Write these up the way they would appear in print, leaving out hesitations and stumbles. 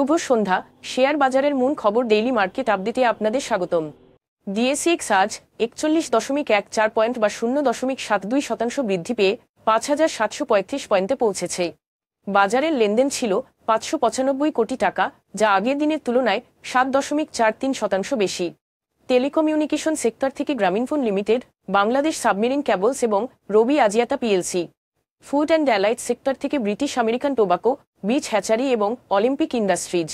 শুভ সন্ধ্যা। Share বাজারের মূল খবর ডেইলি মার্কেট আপডেটে আপনাদের স্বাগতম। ডিএসইএক্স আজ 41.14 পয়েন্ট বা 0.72% বৃদ্ধি পেয়ে 5,735 পয়েন্টে পৌঁছেছে। বাজারের লেনদেন ছিল 595 কোটি টাকা, যা আগের দিনের তুলনায় 7.43% বেশি। টেলিকমিউনিকেশন সেক্টর থেকে Grameenphone Limited, Bangladesh submarine cables এবং Robi Axiata PLC. Food and allied sector থেকে British American Tobacco, Beach Hatchery এবং অলিম্পিক ইন্ডাস্ট্রিজ।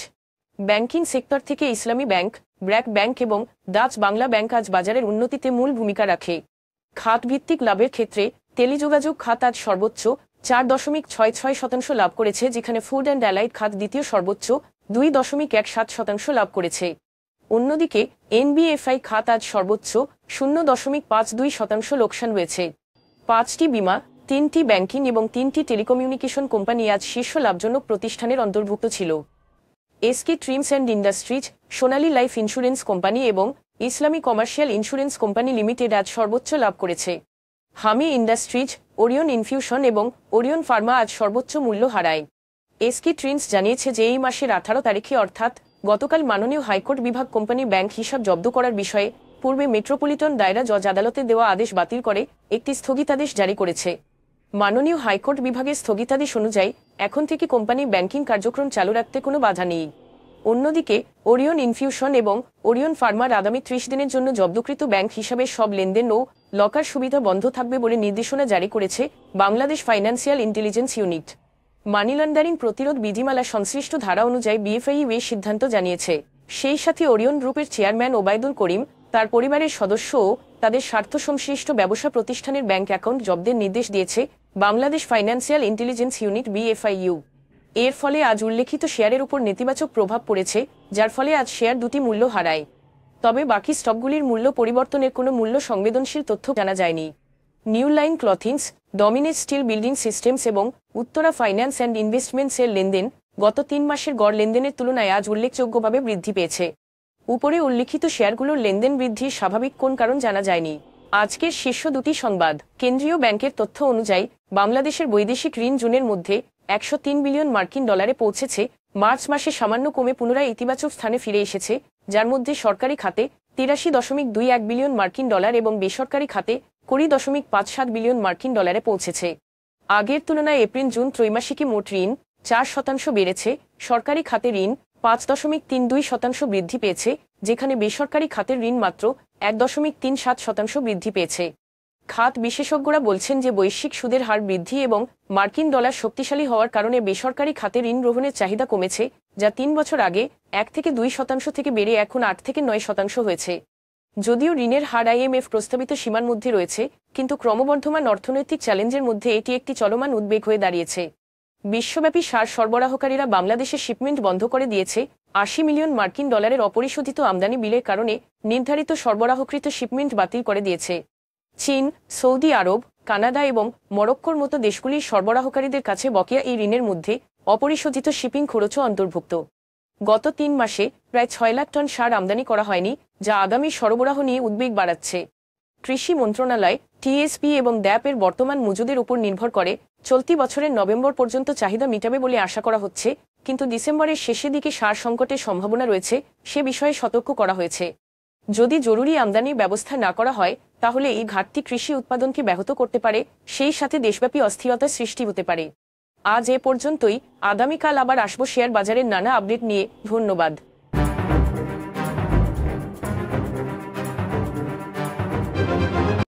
ব্যাংকিং সেক্টর থেকে ইসলামী ব্যাংক, ব্র্যাক ব্যাংক এবং ডাচ বাংলা ব্যাংক আজ বাজারের উন্নতিতে মূল ভূমিকা রাখে। খাতভিত্তিক লাভের ক্ষেত্রে টেলিযোগাযোগ খাত আজ সর্বোচ্চ 4.66% লাভ করেছে, যেখানে ফুড অ্যান্ড অ্যালাইড খাত দ্বিতীয় সর্বোচ্চ 2.17% লাভ করেছে। অন্যদিকে এনবিএফআই খাত আজ সর্বোচ্চ 0.52% লোকসান হয়েছে। 5টি বিমা, 3টি ব্যাংকিং এবং 3টি টেলিকমিউনিকেশন কোম্পানি আজ শীর্ষ লাভজনক প্রতিষ্ঠানের অন্তর্ভুক্ত ছিল। SK trims and industries, Sonali life insurance company এবং ইসলামী কমার্শিয়াল ইন্স্যুরেন্স কোম্পানি লিমিটেড আজ সর্বোচ্চ লাভ করেছে। হামি ইন্ডাস্ট্রিজ, ওরিয়ন ইনফিউশন এবং ওরিয়ন ফার্মা আজ সর্বোচ্চ মূল্য হারায়। এসকে ট্রিমস জানিয়েছে যে এই মাসের 18 তারিখে অর্থাৎ গতকাল মাননীয় হাইকোর্ট বিভাগ কোম্পানি ব্যাংক হিসাব জব্দ করার বিষয়ে পূর্বে মেট্রোপলিটন দায়রা জজ আদালতে দেওয়া আদেশ বাতিল করে একটি স্থগিতাদেশ জারি করেছে। মাননীয় হাইকোর্ট বিভাগের স্থগিতাদেশ অনুযায়ী এখন থেকে কোম্পানি ব্যাংকিং কার্যক্রম চালু রাখতে কোনো বাধা নেই। অন্যদিকে ওরিয়ন ইনফিউশন এবং ওরিয়ন ফার্মার আগামী 30 দিনের জন্য জব্দকৃত ব্যাংক হিসাবে সব লেনদেন ও লকার সুবিধা বন্ধ থাকবে বলে নির্দেশনা জারি করেছে Bangladesh financial intelligence unit. Money laundering প্রতিরোধ বিধিমালা সংশ্লিষ্ট ধারা অনুযায়ী বিএফআইইউ এ সিদ্ধান্ত জানিয়েছে। সেই সাথে ওরিয়ন গ্রুপের চেয়ারম্যান ওবায়দুল করিম, তার পরিবারের সদস্য ও তাদের স্বার্থ সংশ্লিষ্ট ব্যবসা প্রতিষ্ঠানের ব্যাংক অ্যাকাউন্ট জব্দের নির্দেশ দিয়েছে Bangladesh financial intelligence unit BFIU. এর ফলে আজ উল্লেখিত শেয়ারের উপর নেতিবাচক প্রভাব পড়েছে, যার ফলে আজ শেয়ার দুটি মূল্য হারায়। তবে বাকি স্টকগুলির মূল্য পরিবর্তনের কোনো মূল্য সংবেদনশীল তথ্য জানা যায়নি। New line ক্লথিংস, dominate steel building systems এবং উত্তরা ফাইন্যান্স অ্যান্ড ইনভেস্টমেন্টসের লেনদেন গত 3 মাসের গড় লেনদেনের তুলনায় আজ উল্লেখযোগ্যভাবে বৃদ্ধি পেয়েছে। উপরে উল্লিখিত শেয়ারগুলোর লেনদেন বৃদ্ধির স্বাভাবিক কোন কারণ জানা যায়নি। আজকের শীর্ষ দুটি সংবাদ। কেন্দ্রীয় ব্যাংকের তথ্য অনুযায়ী বাংলাদেশের বৈদেশিক ঋণ জুনের মধ্যে 103 বিলিয়ন মার্কিন ডলারে পৌঁছেছে। মার্চ মাসে সামান্য কমে পুনরায় ইতিবাচক স্থানে ফিরে এসেছে, যার মধ্যে সরকারি খাতে 83.21 বিলিয়ন মার্কিন ডলার এবং বেসরকারি খাতে 20.57 বিলিয়ন মার্কিন ডলারে পৌঁছেছে। আগের তুলনায় এপ্রিল জুন ত্রৈমাসিকে মোট ঋণ 4% বেড়েছে। সরকারি খাতে ঋণ 5.32% বৃদ্ধি পেয়েছে, যেখানে বেসরকারি খাতের ঋণ মাত্র 1.37% বৃদ্ধি পেয়েছে। খাত বিশেষজ্ঞরা বলছেন যে বৈশ্বিক সুদের হার বৃদ্ধি এবং মার্কিন ডলার শক্তিশালী হওয়ার কারণে বেসরকারি খাতে ঋণ গ্রহণের চাহিদা কমেছে, যা 3 বছর আগে 1 থেকে 2% থেকে বেড়ে এখন 8 থেকে 9% হয়েছে। যদিও ঋণের হার আইএমএফ প্রস্তাবিত সীমার মধ্যে রয়েছে, কিন্তু ক্রমবর্ধমান অর্থনৈতিক চ্যালেঞ্জের মধ্যে এটি একটি চলমান উদ্বেগ হয়ে দাঁড়িয়েছে। বিশ্বব্যাপী সার সরবরাহকারীরা বাংলাদেশের শিপমেন্ট বন্ধ করে দিয়েছে। 80 মিলিয়ন মার্কিন ডলারের অপরিশোধিত আমদানি বিলের কারণে নির্ধারিত সরবরাহকৃত শিপমেন্ট বাতিল করে দিয়েছে। চীন, সৌদি আরব, কানাডা এবং মরক্কোর মতো দেশগুলির সরবরাহকারীদের কাছে বকেয়া এই ঋণের মধ্যে অপরিশোধিত শিপিং খরচও অন্তর্ভুক্ত। গত 3 মাসে প্রায় 6 লাখ টন সার আমদানি করা হয়নি, যা আগামী সরবরাহ নিয়ে উদ্বেগ বাড়াচ্ছে। কৃষি মন্ত্রণালয়, টিএসপি এবং ড্যাপ এর বর্তমান মজুদের উপর নির্ভর করে চলতি বছরের নভেম্বর পর্যন্ত চাহিদা মিটাবে বলে আশা করা হচ্ছে, কিন্তু ডিসেম্বরের শেষের দিকে সার সংকটের সম্ভাবনা রয়েছে, সে বিষয়ে সতর্ক করা হয়েছে। যদি জরুরি আমদানির ব্যবস্থা না করা হয়, তাহলে এই ঘাটতি কৃষি উৎপাদনকে ব্যাহত করতে পারে, সেই সাথে দেশব্যাপী অস্থিরতার সৃষ্টি হতে পারে। আজ এ পর্যন্তই। আগামীকাল আবার আসবো শেয়ার বাজারের নানা আপডেট নিয়ে। ধন্যবাদ।